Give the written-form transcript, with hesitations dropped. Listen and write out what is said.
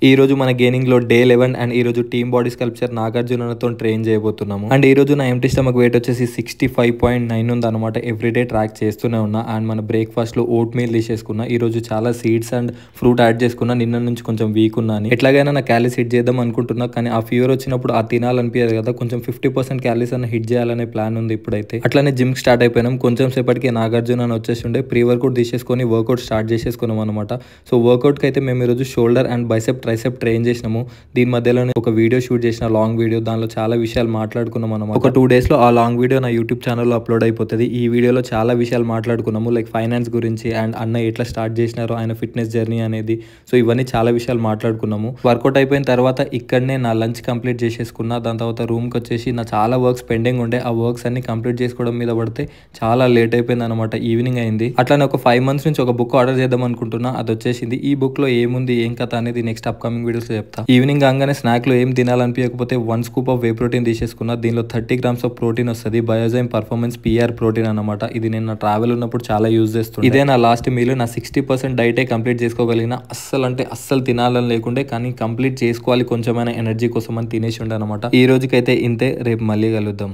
ఈ రోజు మన గెయినింగ్ లో డే 11 అండ్ ఈ రోజు టీమ్ బాడీ స్కల్ప్చర్ నాగార్జునతో ట్రైన్ చేయబోతున్నాము. అండ్ ఈ రోజు నా ఎంటీ స్టమక్ వెయిట్ వచ్చేసి 65.9 ఉంది అనమాట. ఎవ్రీడే ట్రాక్ చేస్తూనే ఉన్నా. అండ్ మన బ్రేక్ఫాస్ట్ లో ఓట్ మీల్ తీసేసుకున్నా. ఈ రోజు చాలా సీడ్స్ అండ్ ఫ్రూట్ యాడ్ చేసుకున్నా. నిన్న నుంచి కొంచెం వీక్ ఉన్నాను. ఎట్లాగైనా నా క్యాలీస్ హిట్ చేద్దాం అనుకుంటున్నా. కానీ ఆ ఫీవర్ వచ్చినప్పుడు ఆ తినాలనిపించదు కదా, కొంచెం 50% క్యాలీస్ అన్న హిట్ చేయాలనే ప్లాన్ ఉంది ఇప్పుడైతే. అట్లానే జిమ్ స్టార్ట్ అయిపోయినాం. కొంచెం సేపటికి నాగార్జున వచ్చేసి ఉండే ప్రీ వర్కౌట్ తీసేసుకొని వర్కౌట్ స్టార్ట్ చేసేసుకున్నాం అనమాట. సో వర్కౌట్ కి అయితే మేము ఈరోజు shoulder and bicep tricep train చేసినాము. దీని మధ్యలోనే ఒక వీడియో షూట్ చేసిన, లాంగ్ వీడియో. దానిలో చాలా విషయాలు మాట్లాడుకున్నాం అనమాట. ఒక 2 days లో ఆ లాంగ్ వీడియో నా యూట్యూబ్ ఛానల్లో అప్లోడ్ అయిపోతుంది. ఈ వీడియోలో చాలా విషయాలు మాట్లాడుకున్నాము, లైక్ ఫైనాన్స్ గురించి అండ్ అన్న ఎట్లా స్టార్ట్ చేసినారో ఆయన ఫిట్నెస్ జర్నీ అనేది. సో ఇవన్నీ చాలా విషయాలు మాట్లాడుకున్నాము. వర్కౌట్ అయిపోయిన తర్వాత ఇక్కడనే నా లంచ్ కంప్లీట్ చేసేసుకున్నా. దాని తర్వాత రూమ్కి వచ్చేసి నా చాలా వర్క్స్ పెండింగ్ ఉండే. ఆ వర్క్స్ అన్ని కంప్లీట్ చేసుకోవడం మీద పడితే చాలా లేట్ అయిపోయింది అనమాట. ఈవినింగ్ అయింది. అట్లానే ఒక 5 months నుంచి ఒక బుక్ ఆర్డర్ చేద్దాం అనుకుంటున్నా. అది వచ్చేసింది. ఈ బుక్ లో ఏముంది ఏం కథ అనేది నెక్స్ట్ అప్కమింగ్ వీడియోస్ లో చెప్తా. ఈవినింగ్ కాగానే స్నాక్ లో ఏం తినాలనిపించకపోతే 1 scoop ఆఫ్ వే ప్రోటీన్ తీసేసుకున్నా. దీనిలో 30 grams ఆఫ్ ప్రోటీన్ వస్తుంది. బయోజైమ్ పర్ఫార్మెన్స్ పిఆర్ ప్రోటీన్ అనమాట. ఇది నేను నా ట్రావెల్ ఉన్నప్పుడు చాలా యూజ్ చేస్తాను. ఇదే నా లాస్ట్ మీల్. నా 60% డైటే కంప్లీట్ చేసుకోగలిగిన. అస్సలు తినాలని లేకుండే, కానీ కంప్లీట్ చేసుకోవాలి కొంచెమైనా ఎనర్జీ కోసం అని తినేసి ఉండే అనమాట. ఈ రోజుకైతే ఇంతే. రేపు మళ్ళీ కలుద్దాం.